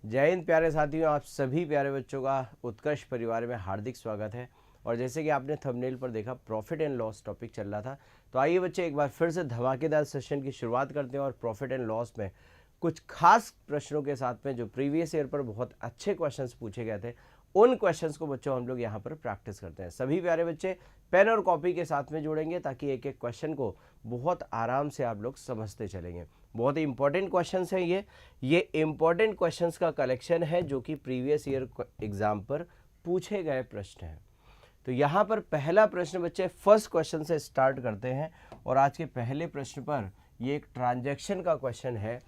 जय हिंद प्यारे साथियों, आप सभी प्यारे बच्चों का उत्कर्ष परिवार में हार्दिक स्वागत है। और जैसे कि आपने थंबनेल पर देखा, प्रॉफिट एंड लॉस टॉपिक चल रहा था। तो आइए बच्चे, एक बार फिर से धमाकेदार सेशन की शुरुआत करते हैं और प्रॉफिट एंड लॉस में कुछ खास प्रश्नों के साथ में जो प्रीवियस ईयर पर बहुत अच्छे क्वेश्चंस पूछे गए थे, उन क्वेश्चंस को बच्चों हम लोग यहाँ पर प्रैक्टिस करते हैं। सभी प्यारे बच्चे पेन और कॉपी के साथ में जोड़ेंगे ताकि एक एक क्वेश्चन को बहुत आराम से आप लोग समझते चलेंगे। बहुत ही इंपॉर्टेंट क्वेश्चंस हैं ये इंपॉर्टेंट क्वेश्चंस का कलेक्शन है जो कि प्रीवियस ईयर एग्जाम पर पूछे गए प्रश्न हैं। तो यहाँ पर पहला प्रश्न बच्चे फर्स्ट क्वेश्चन से स्टार्ट करते हैं। और आज के पहले प्रश्न पर ये एक ट्रांजैक्शन का क्वेश्चन है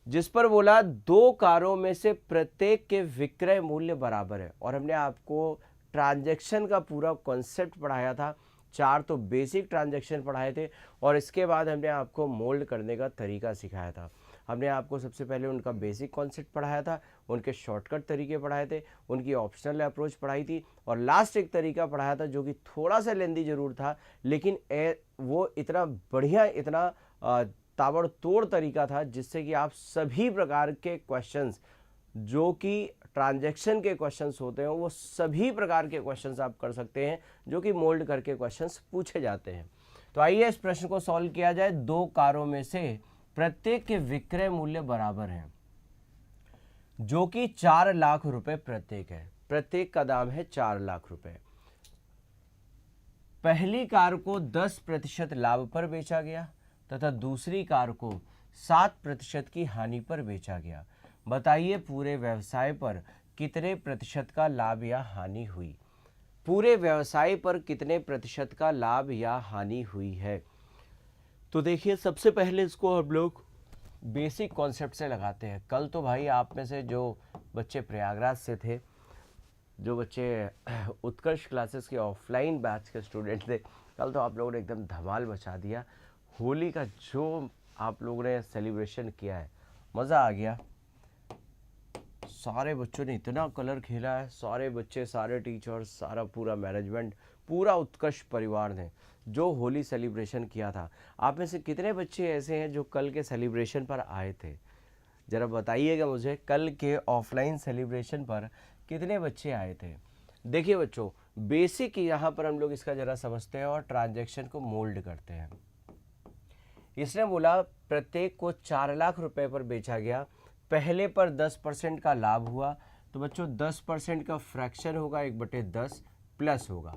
जिस पर बोला दो कारों में से प्रत्येक के विक्रय मूल्य बराबर है। और हमने आपको ट्रांजैक्शन का पूरा कॉन्सेप्ट पढ़ाया था, 4 तो बेसिक ट्रांजैक्शन पढ़ाए थे और इसके बाद हमने आपको मोल्ड करने का तरीका सिखाया था। हमने आपको सबसे पहले उनका बेसिक कॉन्सेप्ट पढ़ाया था, उनके शॉर्टकट तरीके पढ़ाए थे, उनकी ऑप्शनल अप्रोच पढ़ाई थी और लास्ट एक तरीका पढ़ाया था जो कि थोड़ा सा लेंदी जरूर था, लेकिन वो इतना बढ़िया, इतना ताबड़तोड़ तरीका था जिससे कि आप सभी प्रकार के क्वेश्चंस जो कि ट्रांजैक्शन के क्वेश्चंस होते हैं वो सभी प्रकार के क्वेश्चंस आप कर सकते हैं जो कि मोल्ड करके क्वेश्चंस पूछे जाते हैं। तो आइए इस प्रश्न को सॉल्व किया जाए। दो कारों में से प्रत्येक के विक्रय मूल्य बराबर हैं जो कि 4 लाख रुपए प्रत्येक है। प्रत्येक का दाम है 4 लाख रुपए। पहली कार को 10% लाभ पर बेचा गया तथा दूसरी कार को 7% की हानि पर बेचा गया। बताइए पूरे व्यवसाय पर कितने प्रतिशत का लाभ या हानि हुई। पूरे व्यवसाय पर कितने प्रतिशत का लाभ या हानि हुई है। तो देखिए, सबसे पहले इसको हम लोग बेसिक कॉन्सेप्ट से लगाते हैं। कल तो भाई आप में से जो बच्चे प्रयागराज से थे, जो बच्चे उत्कर्ष क्लासेस के ऑफलाइन बैच के स्टूडेंट थे, कल तो आप लोगों ने एकदम धमाल मचा दिया। होली का जो आप लोगों ने सेलिब्रेशन किया है, मज़ा आ गया। सारे बच्चों ने इतना कलर खेला है, सारे बच्चे, सारे टीचर्स, सारा पूरा मैनेजमेंट, पूरा उत्कर्ष परिवार ने जो होली सेलिब्रेशन किया था। आप में से कितने बच्चे ऐसे हैं जो कल के सेलिब्रेशन पर आए थे? ज़रा बताइएगा मुझे, कल के ऑफलाइन सेलिब्रेशन पर कितने बच्चे आए थे। देखिए बच्चों, बेसिक यहाँ पर हम लोग इसका ज़रा समझते हैं और ट्रांजैक्शन को मोल्ड करते हैं। इसने बोला प्रत्येक को 4 लाख रुपए पर बेचा गया। पहले पर 10% का लाभ हुआ, तो बच्चों 10% का फ्रैक्शन होगा 1/10 प्लस होगा।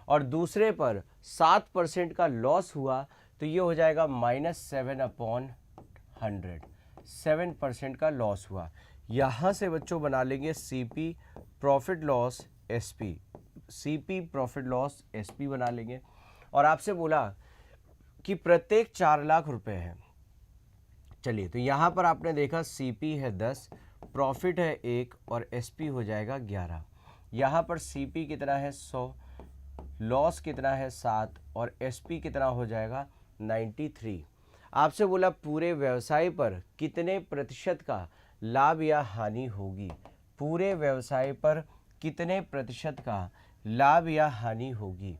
और दूसरे पर 7% का लॉस हुआ, तो ये हो जाएगा -7/100। 7% का लॉस हुआ। यहाँ से बच्चों बना लेंगे CP profit loss SP, CP profit loss SP बना लेंगे। और आपसे बोला कि प्रत्येक 4 लाख रुपए है। चलिए, तो यहाँ पर आपने देखा CP है 10, प्रॉफिट है 1 और SP हो जाएगा 11। यहाँ पर CP कितना है 100, लॉस कितना है 7 और SP कितना हो जाएगा 93। आपसे बोला पूरे व्यवसाय पर कितने प्रतिशत का लाभ या हानि होगी। पूरे व्यवसाय पर कितने प्रतिशत का लाभ या हानि होगी,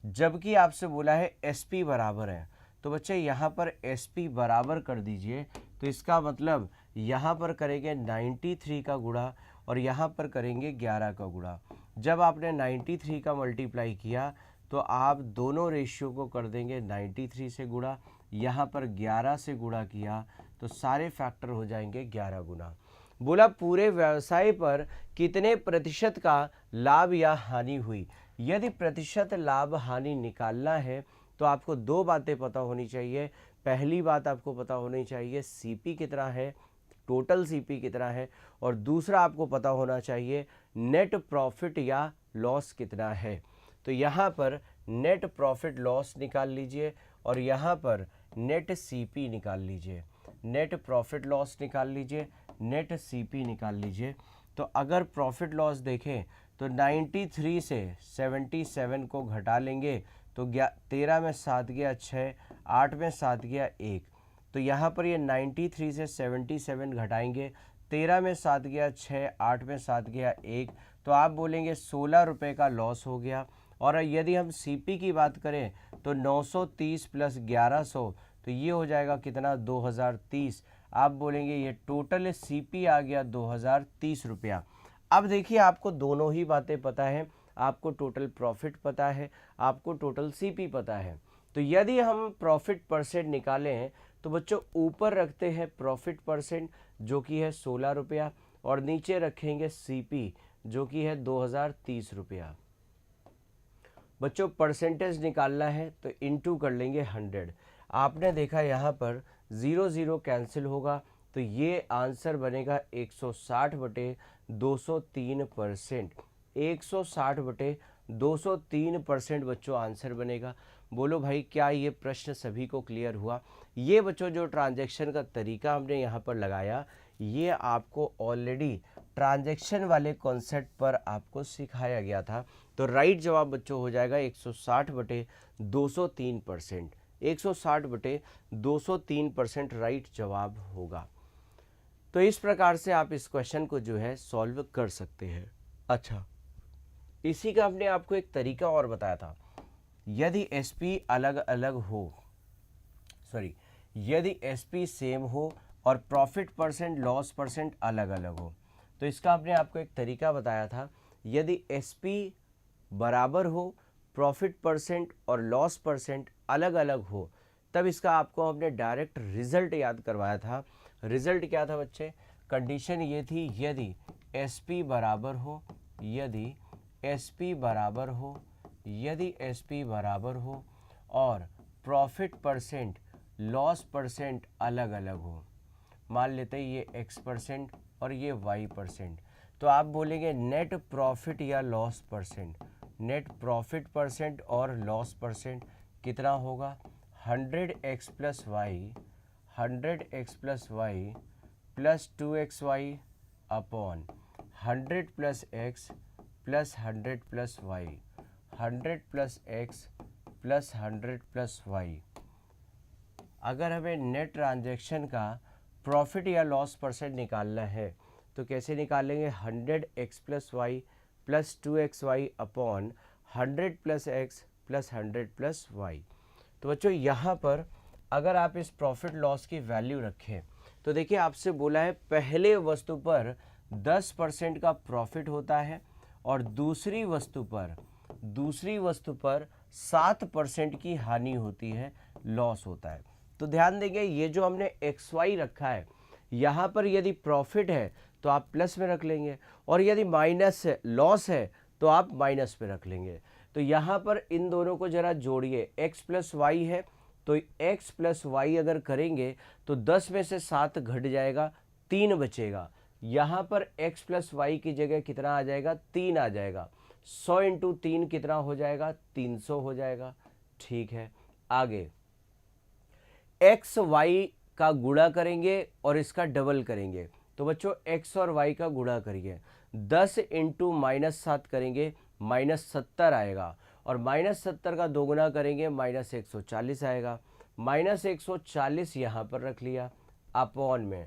जबकि आपसे बोला है SP बराबर है। तो बच्चे यहाँ पर SP बराबर कर दीजिए। तो इसका मतलब यहाँ पर करेंगे 93 का गुणा और यहाँ पर करेंगे 11 का गुणा। जब आपने 93 का मल्टीप्लाई किया तो आप दोनों रेशियो को कर देंगे 93 से गुणा, यहाँ पर 11 से गुणा किया तो सारे फैक्टर हो जाएंगे 11 गुना। बोला पूरे व्यवसाय पर कितने प्रतिशत का लाभ या हानि हुई। यदि प्रतिशत लाभ हानि निकालना है तो आपको दो बातें पता होनी चाहिए। पहली बात आपको पता होनी चाहिए CP कितना है, टोटल CP कितना है, और दूसरा आपको पता होना चाहिए नेट प्रॉफिट या लॉस कितना है। तो यहाँ पर नेट प्रॉफिट लॉस निकाल लीजिए और यहाँ पर नेट CP निकाल लीजिए। नेट प्रॉफिट लॉस निकाल लीजिए, नेट CP निकाल लीजिए। तो अगर प्रॉफिट लॉस देखें तो 93 से 77 को घटा लेंगे तो 13 में 7 गया 6, 8 में 7 गया 1। तो यहाँ पर ये 93 से 77 घटाएंगे, 13 में 7 गया 6, 8 में 7 गया 1, तो आप बोलेंगे 16 रुपये का लॉस हो गया। और यदि हम CP की बात करें तो 930 प्लस 1100, तो ये हो जाएगा कितना 2030। आप बोलेंगे ये टोटल सीपी आ गया 2030 रुपया। अब देखिए आपको दोनों ही बातें पता है, आपको टोटल प्रॉफिट पता है, आपको टोटल सीपी पता है। तो यदि हम प्रॉफिट परसेंट निकालें हैं तो बच्चों ऊपर रखते हैं प्रॉफिट परसेंट जो कि है 16 रुपया, और नीचे रखेंगे सीपी जो कि है 2030 रुपया। बच्चों परसेंटेज निकालना है तो इनटू कर लेंगे 100। आपने देखा यहाँ पर 0 0 कैंसिल होगा तो ये आंसर बनेगा 160 बटे 203%। 160 बटे 203% बच्चों आंसर बनेगा। बोलो भाई क्या ये प्रश्न सभी को क्लियर हुआ? ये बच्चों जो ट्रांजैक्शन का तरीका हमने यहाँ पर लगाया ये आपको ऑलरेडी ट्रांजैक्शन वाले कॉन्सेप्ट पर आपको सिखाया गया था। तो राइट जवाब बच्चों हो जाएगा 160 बटे 203%। 160 बटे 203% राइट जवाब होगा। तो इस प्रकार से आप इस क्वेश्चन को जो है सॉल्व कर सकते हैं। अच्छा, इसी का हमने आपको एक तरीका और बताया था। यदि एसपी अलग अलग हो, सॉरी, यदि एसपी सेम हो और प्रॉफिट परसेंट लॉस परसेंट अलग अलग हो, तो इसका हमने आपको एक तरीका बताया था। यदि एसपी बराबर हो, प्रॉफिट परसेंट और लॉस परसेंट अलग अलग हो, तब इसका आपको हमने डायरेक्ट रिजल्ट याद करवाया था। रिजल्ट क्या था बच्चे? कंडीशन ये थी यदि एसपी बराबर हो, यदि एसपी बराबर हो, यदि एसपी बराबर हो और प्रॉफिट परसेंट लॉस परसेंट अलग अलग हो। मान लेते हैं ये x% और ये y%, तो आप बोलेंगे नेट प्रॉफिट या loss percent. Net profit percent और लॉस परसेंट कितना होगा? 100x plus y, 100x plus y plus 2xy upon 100 plus x plus 100 plus y, 100 plus x plus 100 plus y. अगर हमें नेट ट्रांजैक्शन का प्रॉफिट या loss percent निकालना है तो कैसे निकालेंगे? 100x plus y plus 2xy upon 100 plus x plus 100 plus y. तो बच्चों यहाँ पर अगर आप इस प्रॉफिट लॉस की वैल्यू रखें तो देखिए आपसे बोला है पहले वस्तु पर 10% का प्रॉफिट होता है और दूसरी वस्तु पर 7% की हानि होती है, लॉस होता है। तो ध्यान देंगे ये जो हमने XY रखा है यहाँ पर यदि प्रॉफिट है तो आप प्लस में रख लेंगे और यदि माइनस है, लॉस है, तो आप माइनस पे रख लेंगे। तो यहाँ पर इन दोनों को जरा जोड़िए, x प्लस वाई है तो x प्लस वाई अगर करेंगे तो 10 में से 7 घट जाएगा, 3 बचेगा। यहाँ पर x प्लस वाई की जगह कितना आ जाएगा? 3 आ जाएगा। 100 इंटू 3 कितना हो जाएगा? 300 हो जाएगा। ठीक है, आगे एक्स वाई का गुणा करेंगे और इसका डबल करेंगे। तो बच्चों x और y का गुणा करिए, 10 इंटू -7 करेंगे -70 आएगा और -70 का दोगुना करेंगे -140 आएगा। -140 यहाँ पर रख लिया अपॉन में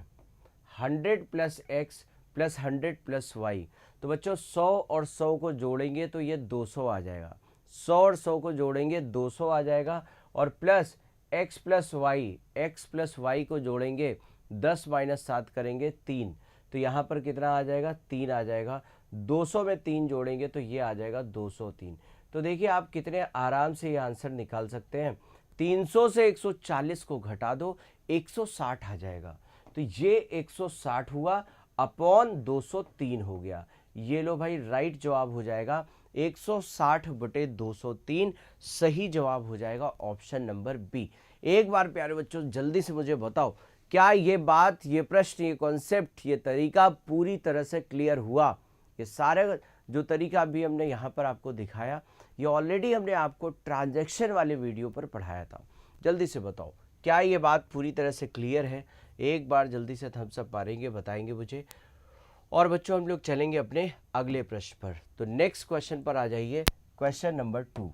100 plus x plus 100 plus y. तो बच्चों 100 और 100 को जोड़ेंगे तो ये 200 आ जाएगा। 100 और 100 को जोड़ेंगे 200 आ जाएगा और प्लस x प्लस वाई को जोड़ेंगे 10 माइनस 7 करेंगे 3, तो यहाँ पर कितना आ जाएगा? 3 आ जाएगा। 200 में 3 जोड़ेंगे तो ये आ जाएगा 203। तो देखिए आप कितने आराम से ये आंसर निकाल सकते हैं। 300 से 140 को घटा दो, 160 आ जाएगा। तो ये 160 हुआ अपॉन 203 हो गया। ये लो भाई राइट जवाब हो जाएगा 160 बटे 203। सही जवाब हो जाएगा ऑप्शन नंबर बी। एक बार प्यारे बच्चों जल्दी से मुझे बताओ, क्या ये बात, ये प्रश्न, ये कॉन्सेप्ट, ये तरीका पूरी तरह से क्लियर हुआ? ये सारे जो तरीका अभी हमने यहाँ पर आपको दिखाया ये ऑलरेडी हमने आपको ट्रांजैक्शन वाले वीडियो पर पढ़ाया था। जल्दी से बताओ क्या ये बात पूरी तरह से क्लियर है? एक बार जल्दी से थम्स अप मारेंगे, बताएंगे मुझे। और बच्चों हम लोग चलेंगे अपने अगले प्रश्न पर। तो नेक्स्ट क्वेश्चन पर आ जाइए, क्वेश्चन नंबर 2।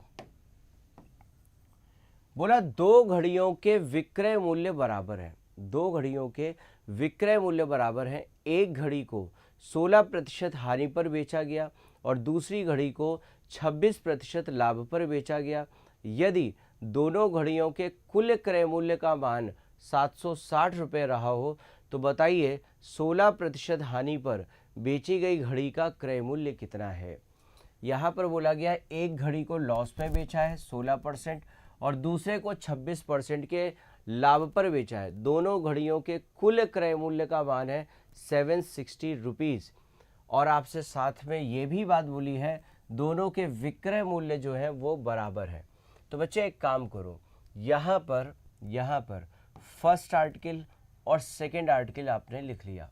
बोला 2 घड़ियों के विक्रय मूल्य बराबर है। 2 घड़ियों के विक्रय मूल्य बराबर है। एक घड़ी को 16% हानि पर बेचा गया और दूसरी घड़ी को 26% लाभ पर बेचा गया। यदि दोनों घड़ियों के कुल क्रय मूल्य का मान 760 रुपये रहा हो तो बताइए 16% हानि पर बेची गई घड़ी का क्रय मूल्य कितना है। यहाँ पर बोला गया है एक घड़ी को लॉस में बेचा है 16% और दूसरे को 26% के लाभ पर बेचा है। दोनों घड़ियों के कुल क्रय मूल्य का मान है 760 रुपीज़। और आपसे साथ में ये भी बात बोली है दोनों के विक्रय मूल्य जो है वो बराबर है। तो बच्चे एक काम करो, यहाँ पर फर्स्ट आर्टिकल और सेकंड आर्टिकल आपने लिख लिया।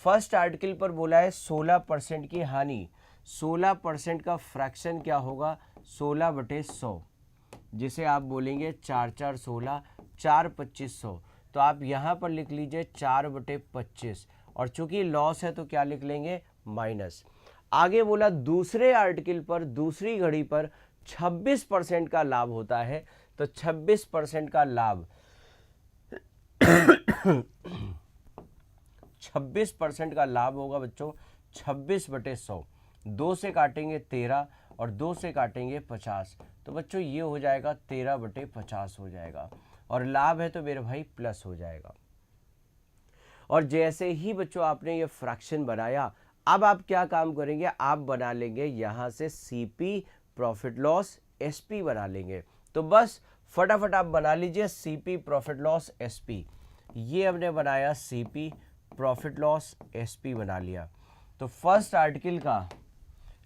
फर्स्ट आर्टिकल पर बोला है 16% की हानि, 16% का फ्रैक्शन क्या होगा 16/100, जिसे आप बोलेंगे 4 4 16, 4 2500। तो आप यहाँ पर लिख लीजिए 4/25 और चूंकि लॉस है तो क्या लिख लेंगे माइनस। आगे बोला दूसरे आर्टिकल पर दूसरी घड़ी पर 26% का लाभ होता है, तो 26% का लाभ 26% का लाभ होगा बच्चों 26/100। 2 से काटेंगे 13 और 2 से काटेंगे 50, तो बच्चों ये हो जाएगा 13/50 हो जाएगा। और लाभ है तो मेरे भाई प्लस हो जाएगा। और जैसे ही बच्चों आपने ये फ्रैक्शन बनाया, अब आप क्या काम करेंगे, आप बना लेंगे यहाँ से सीपी प्रॉफिट लॉस एसपी बना लेंगे। तो बस फटाफट आप बना लीजिए सीपी प्रॉफिट लॉस एसपी। ये हमने बनाया सीपी प्रॉफिट लॉस एसपी बना लिया। तो फर्स्ट आर्टिकल का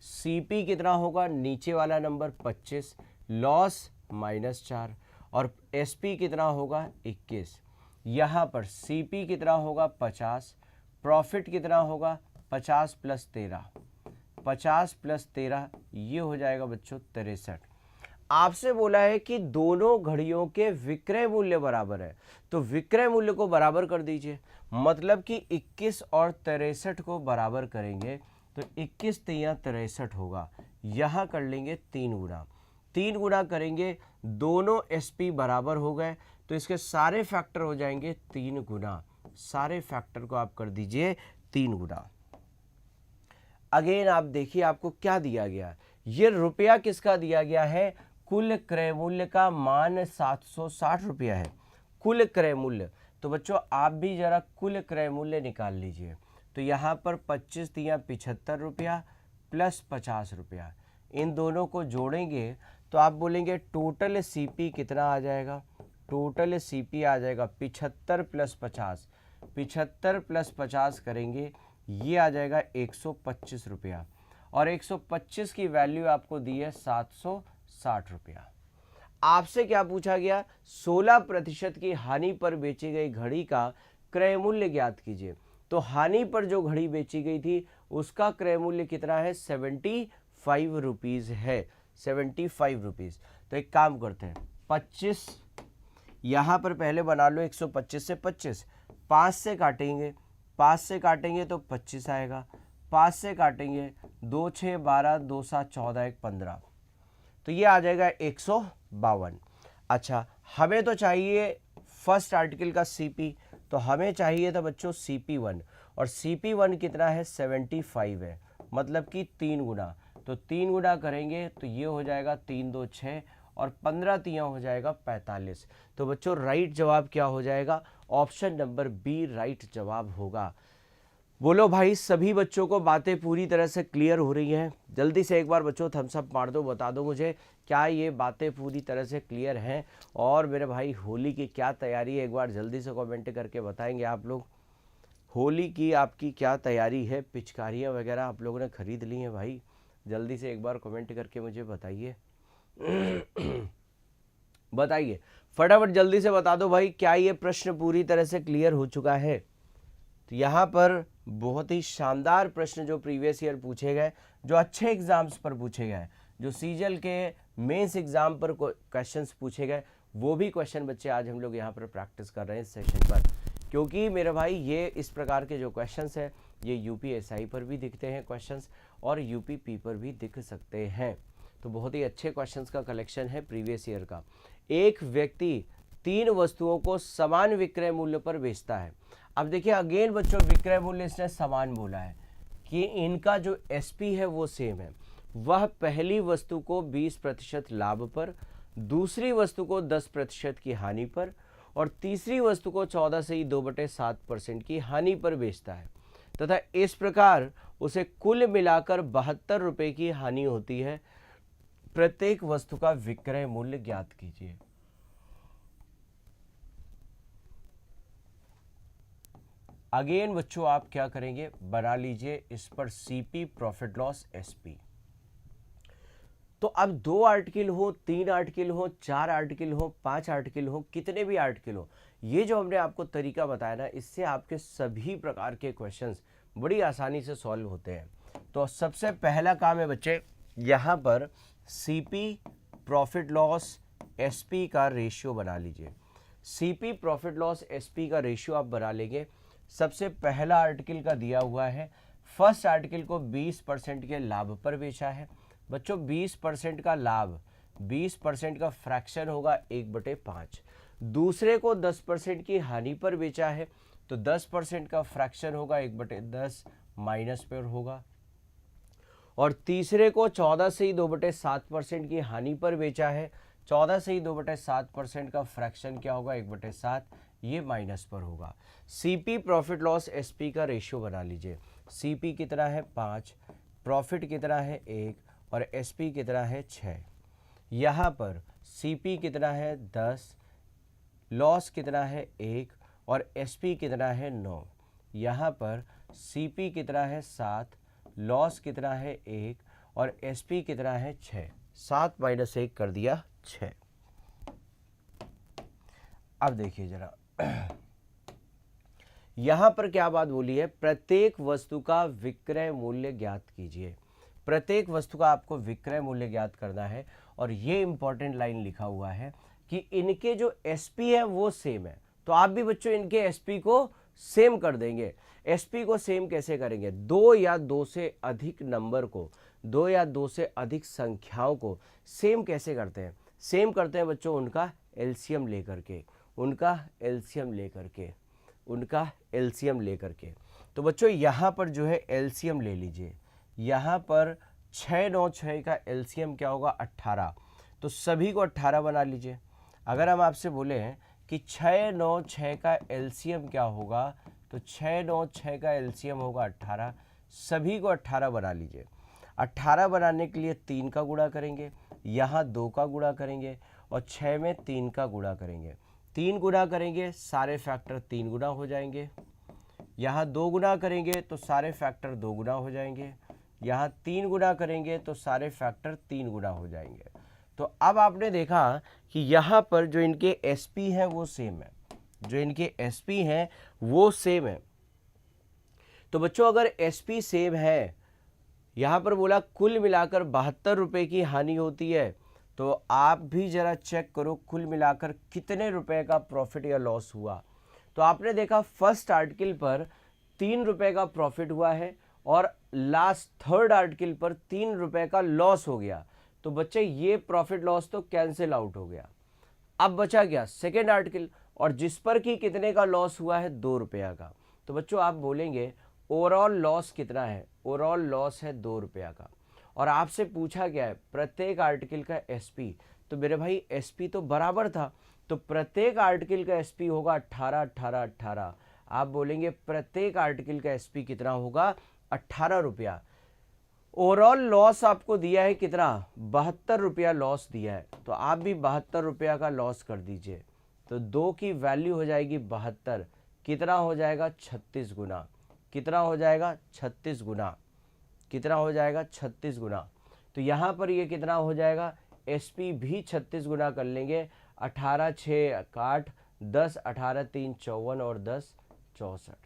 सीपी कितना होगा, नीचे वाला नंबर 25, लॉस -4 और एसपी कितना होगा 21। यहाँ पर सीपी कितना होगा 50, प्रॉफिट कितना होगा 50 + 13, 50 + 13 ये हो जाएगा बच्चों 63। आपसे बोला है कि दोनों घड़ियों के विक्रय मूल्य बराबर है, तो विक्रय मूल्य को बराबर कर दीजिए। मतलब कि 21 और 63 को बराबर करेंगे तो 21 × 3 = 63 होगा। यहाँ कर लेंगे 3 गुना, 3 गुना करेंगे, दोनों एसपी बराबर हो गए तो इसके सारे फैक्टर हो जाएंगे 3 गुना। सारे फैक्टर को आप कर दीजिए 3 गुना। अगेन आप देखिए आपको क्या दिया गया, ये रुपया किसका दिया गया है, कुल क्रय मूल्य का मान 760 रुपया है कुल क्रय मूल्य। तो बच्चों आप भी जरा कुल क्रय मूल्य निकाल लीजिए। तो यहाँ पर 25 × 3 = 75 रुपया प्लस 50 रुपया, इन दोनों को जोड़ेंगे तो आप बोलेंगे टोटल सीपी कितना आ जाएगा, टोटल सीपी आ जाएगा 75 + 50, 75 + 50 करेंगे ये आ जाएगा 125 रुपया और 125 की वैल्यू आपको दी है 760 रुपया। आपसे क्या पूछा गया, 16% की हानि पर बेची गई घड़ी का क्रय मूल्य ज्ञात कीजिए। तो हानि पर जो घड़ी बेची गई थी उसका क्रय मूल्य कितना है 75 रुपीज़ है, 75 रुपीज़। तो एक काम करते हैं 25 यहाँ पर पहले बना लो, 125 से 25, 5 से काटेंगे, 5 से काटेंगे तो 25 आएगा, 5 से काटेंगे 2 6 12, 2 7 14, 1 15, तो ये आ जाएगा 152। अच्छा हमें तो चाहिए फर्स्ट आर्टिकल का सीपी, तो हमें चाहिए था बच्चों CP1 और CP1 कितना है 75 है, मतलब कि 3 गुना। तो 3 गुना करेंगे तो ये हो जाएगा 3 2 6 और 15 3 हो जाएगा 45। तो बच्चों राइट जवाब क्या हो जाएगा, ऑप्शन नंबर बी राइट जवाब होगा। बोलो भाई सभी बच्चों को बातें पूरी तरह से क्लियर हो रही हैं? जल्दी से एक बार बच्चों थम्स अप मार दो, बता दो मुझे क्या ये बातें पूरी तरह से क्लियर हैं। और मेरे भाई होली की क्या तैयारी है, एक बार जल्दी से कमेंट करके बताएंगे आप लोग। होली की आपकी क्या तैयारी है, पिचकारियाँ वगैरह आप लोगों ने खरीद ली हैं भाई? जल्दी से एक बार कमेंट करके मुझे बताइए। बताइए फटाफट जल्दी से बता दो भाई, क्या ये प्रश्न पूरी तरह से क्लियर हो चुका है? तो यहाँ पर बहुत ही शानदार प्रश्न जो प्रीवियस ईयर पूछे गए, जो अच्छे एग्जाम्स पर पूछे गए, जो सीजल के मेंस एग्जाम पर क्वेश्चंस पूछे गए, वो भी क्वेश्चन बच्चे आज हम लोग यहाँ पर प्रैक्टिस कर रहे हैं इस सेशन पर। क्योंकि मेरे भाई ये इस प्रकार के जो क्वेश्चंस हैं ये यूपीएसआई पर भी दिखते हैं क्वेश्चंस और यूपीपी पर भी दिख सकते हैं। तो बहुत ही अच्छे क्वेश्चंस का कलेक्शन है प्रीवियस ईयर का। एक व्यक्ति 3 वस्तुओं को समान विक्रय मूल्य पर बेचता है। अब देखिए अगेन बच्चों विक्रय मूल्य इसने समान बोला है कि इनका जो एसपी है वो सेम है। वह पहली वस्तु को 20% लाभ पर, दूसरी वस्तु को 10% की हानि पर और तीसरी वस्तु को 14 से ही 2/7% की हानि पर बेचता है तथा इस प्रकार उसे कुल मिलाकर 72 रुपये की हानि होती है। प्रत्येक वस्तु का विक्रय मूल्य ज्ञात कीजिए। अगेन बच्चों आप क्या करेंगे, बना लीजिए इस पर सीपी प्रॉफिट लॉस एसपी। तो अब 2 आर्टिकल हो, 3 आर्टिकल हो, 4 आर्टिकल हो, 5 आर्टिकल हो, कितने भी आर्टिकल हो, ये जो हमने आपको तरीका बताया ना, इससे आपके सभी प्रकार के क्वेश्चंस बड़ी आसानी से सॉल्व होते हैं। तो सबसे पहला काम है बच्चे, यहाँ पर सीपी प्रॉफिट लॉस एसपी का रेशियो बना लीजिए। सीपी प्रॉफिट लॉस एसपी का रेशियो आप बना लेंगे। सबसे पहला आर्टिकल का दिया हुआ है, फर्स्ट आर्टिकल को 20% के लाभ पर बेचा है। बच्चों 20% का लाभ, 20% का फ्रैक्शन होगा 1/5। दूसरे को 10% की हानि पर बेचा है, तो 10% का फ्रैक्शन होगा 1/10 माइनस पर होगा। और तीसरे को 14 से ही 2/7% की हानि पर बेचा है, 14 से ही 2/7% का फ्रैक्शन क्या होगा 1/7, ये माइनस पर होगा। सीपी प्रॉफिट लॉस एसपी का रेशियो बना लीजिए। सीपी कितना है 5, प्रॉफिट कितना है 1 और एसपी कितना है 6। यहाँ पर सीपी कितना है 10, लॉस कितना है 1 और एसपी कितना है 9। यहाँ पर सीपी कितना है 7, लॉस कितना है 1 और एसपी कितना है 6। 7 माइनस 1 कर दिया 6। अब देखिए जरा यहां पर क्या बात बोली है, प्रत्येक वस्तु का विक्रय मूल्य ज्ञात कीजिए। प्रत्येक वस्तु का आपको विक्रय मूल्य ज्ञात करना है और ये इंपॉर्टेंट लाइन लिखा हुआ है कि इनके जो एसपी है वो सेम है। तो आप भी बच्चों इनके एसपी को सेम कर देंगे। एसपी को सेम कैसे करेंगे, 2 या 2 से अधिक नंबर को, 2 या 2 से अधिक संख्याओं को सेम कैसे करते हैं, सेम करते हैं बच्चों उनका एलसीएम लेकर के, उनका एलसीएम लेकर के, उनका एलसीएम लेकर के। तो बच्चों यहाँ पर जो है एलसीएम ले लीजिए। यहाँ पर 6 9 6 का एलसीएम क्या होगा 18, तो सभी को 18 बना लीजिए। अगर हम आपसे बोले हैं कि 6 9 6 का एलसीएम क्या होगा, तो 6 9 6 का एलसीएम होगा 18, सभी को 18 बना लीजिए। 18 बनाने के लिए 3 का गुणा करेंगे, यहाँ 2 का गुणा करेंगे और 6 में 3 का गुणा करेंगे। 3 गुणा करेंगे सारे फैक्टर 3 गुना हो जाएंगे, यहाँ 2 गुना करेंगे तो सारे फैक्टर 2 गुना हो जाएंगे, यहाँ 3 गुना करेंगे तो सारे फैक्टर 3 गुना हो जाएंगे। तो अब आपने देखा कि यहाँ पर जो इनके एसपी है वो सेम है, जो इनके एसपी हैं वो सेम है। तो बच्चों अगर एसपी सेम है, यहाँ पर बोला कुल मिलाकर 72 रुपये की हानि होती है, तो आप भी जरा चेक करो कुल मिलाकर कितने रुपए का प्रॉफिट या लॉस हुआ। तो आपने देखा फर्स्ट आर्टिकल पर 3 रुपए का प्रॉफिट हुआ है और लास्ट थर्ड आर्टिकल पर 3 रुपए का लॉस हो गया। तो बच्चे ये प्रॉफिट लॉस तो कैंसिल आउट हो गया। अब बचा गया सेकेंड आर्टिकल और जिस पर कि कितने का लॉस हुआ है 2 रुपया का। तो बच्चों आप बोलेंगे ओवरऑल लॉस कितना है, ओवरऑल लॉस है 2 रुपया का। और आपसे पूछा गया है प्रत्येक आर्टिकल का एसपी, तो मेरे भाई एसपी तो बराबर था, तो प्रत्येक आर्टिकल का एसपी होगा 18 18 18। आप बोलेंगे प्रत्येक आर्टिकल का एसपी कितना होगा 18 रुपया। ओवरऑल लॉस आपको दिया है कितना 72 रुपया लॉस दिया है, तो आप भी 72 रुपया का लॉस कर दीजिए। तो 2 की वैल्यू हो जाएगी 72, कितना हो जाएगा 36 गुना, कितना हो जाएगा 36 गुना, कितना हो जाएगा 36 गुना। तो यहाँ पर ये कितना हो जाएगा, एसपी भी 36 गुना कर लेंगे। 18 6 8 10, 18 3 54 और 10 64।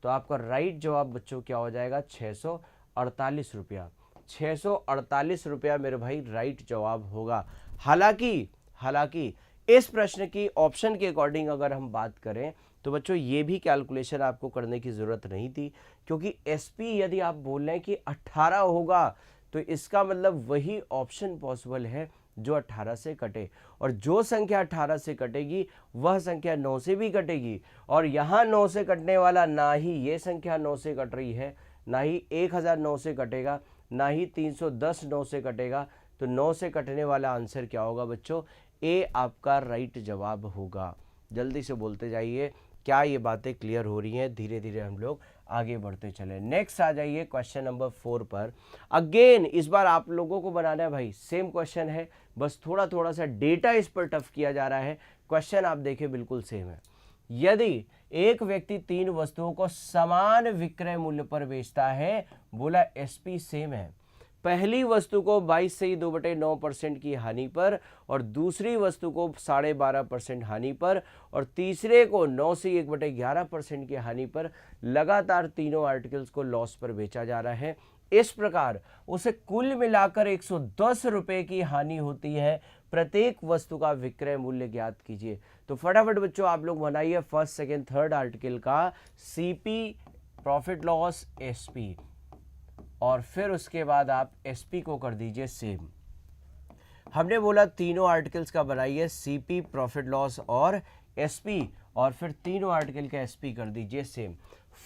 तो आपका राइट जवाब बच्चों क्या हो जाएगा 648 रुपया। 648 रुपया मेरे भाई राइट जवाब होगा। हालांकि इस प्रश्न की ऑप्शन के अकॉर्डिंग अगर हम बात करें तो बच्चों ये भी कैलकुलेशन आपको करने की ज़रूरत नहीं थी, क्योंकि एसपी यदि आप बोल रहे हैं कि 18 होगा तो इसका मतलब वही ऑप्शन पॉसिबल है जो 18 से कटे, और जो संख्या 18 से कटेगी वह संख्या 9 से भी कटेगी। और यहाँ 9 से कटने वाला ना ही ये संख्या 9 से कट रही है, ना ही 1009 से कटेगा, ना ही 310 9 से कटेगा। तो 9 से कटने वाला आंसर क्या होगा बच्चों, ए आपका राइट जवाब होगा। जल्दी से बोलते जाइए, क्या ये बातें क्लियर हो रही हैं? धीरे धीरे हम लोग आगे बढ़ते चले। नेक्स्ट आ जाइए क्वेश्चन नंबर 4 पर। अगेन इस बार आप लोगों को बनाना है भाई, सेम क्वेश्चन है, बस थोड़ा थोड़ा सा डेटा इस पर टफ किया जा रहा है। क्वेश्चन आप देखें बिल्कुल सेम है। यदि एक व्यक्ति 3 वस्तुओं को समान विक्रय मूल्य पर बेचता है, बोला एसपी सेम है। पहली वस्तु को 22 से 2/9% की हानि पर, और दूसरी वस्तु को 12.5% हानि पर, और तीसरे को 9 से 1/11% की हानि पर लगातार तीनों आर्टिकल्स को लॉस पर बेचा जा रहा है। इस प्रकार उसे कुल मिलाकर 110 रुपए की हानि होती है। प्रत्येक वस्तु का विक्रय मूल्य ज्ञात कीजिए। तो फटाफट बच्चों आप लोग बनाइए फर्स्ट, सेकेंड, थर्ड आर्टिकल का सीपी, प्रॉफिट लॉस, एसपी, और फिर उसके बाद आप एसपी को कर दीजिए सेम। हमने बोला तीनों आर्टिकल्स का बनाइए सीपी, प्रॉफिट लॉस और एसपी, और फिर तीनों आर्टिकल का एसपी कर दीजिए सेम।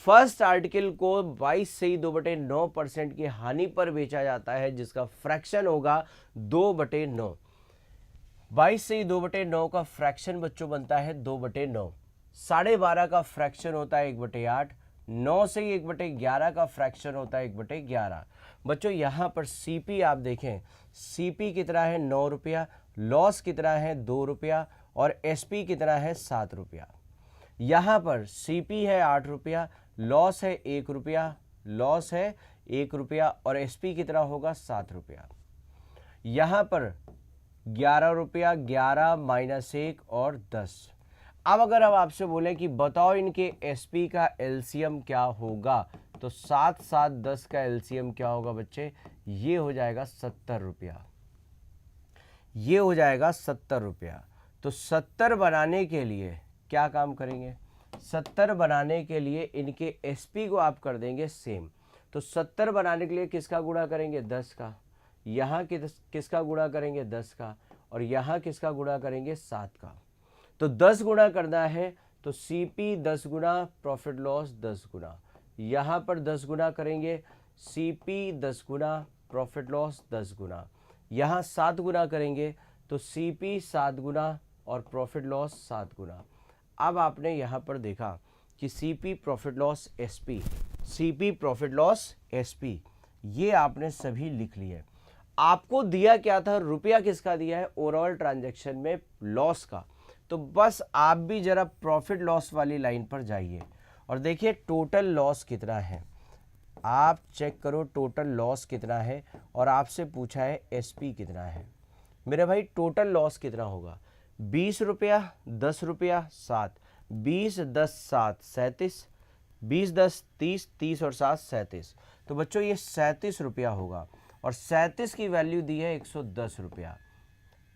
फर्स्ट आर्टिकल को 22 से 2/9% की हानि पर बेचा जाता है, जिसका फ्रैक्शन होगा 2/9। 22 से 2/9 का फ्रैक्शन बच्चों बनता है 2/9। 12.5 का फ्रैक्शन होता है 1/8। 9 से 1/11 का फ्रैक्शन होता है 1/11। बच्चों यहाँ पर सीपी आप देखें, सीपी कितना है 9 रुपया, लॉस कितना है 2 रुपया, और एसपी कितना है 7 रुपया। यहाँ पर सीपी है 8 रुपया, लॉस है 1 रुपया, लॉस है 1 रुपया, और एसपी कितना होगा 7 रुपया। यहाँ पर 11 रुपया, 11 माइनस 1 और 10। अब अगर अब आपसे बोले कि बताओ इनके एसपी का एलसीएम क्या होगा, तो 7 7 10 का एलसीएम क्या होगा बच्चे? ये हो जाएगा 70 रुपया, ये हो जाएगा 70 रुपया। तो 70 बनाने के लिए क्या काम करेंगे? 70 बनाने के लिए इनके एसपी को आप कर देंगे सेम। तो 70 बनाने के लिए किसका गुणा करेंगे? 10 का। यहाँ किसका गुणा करेंगे? 10 का। और यहाँ किसका गुणा करेंगे? 7 का। तो 10 गुणा करना है, तो सीपी 10 गुणा, प्रॉफिट लॉस 10 गुणा। यहाँ पर 10 गुणा करेंगे, सीपी 10 गुणा, प्रॉफिट लॉस 10 गुणा। यहाँ 7 गुणा करेंगे, तो सीपी 7 गुणा और प्रॉफिट लॉस 7 गुणा। अब आपने यहाँ पर देखा कि CP, profit loss, SP, CP, profit loss, SP, ये आपने सभी लिख लिए। आपको दिया क्या था? रुपया किसका दिया है? ओवरऑल ट्रांजैक्शन में लॉस का। तो बस आप भी जरा प्रॉफिट लॉस वाली लाइन पर जाइए और देखिए टोटल लॉस कितना है। आप चेक करो टोटल लॉस कितना है, और आपसे पूछा है एसपी कितना है। मेरे भाई टोटल लॉस कितना होगा? 20 रुपया, 10 रुपया, 7, 20 10 7 37, 20 10 30, 30 और 7 37। तो बच्चों ये 37 रुपया होगा, और 37 की वैल्यू दी है 110 रुपया।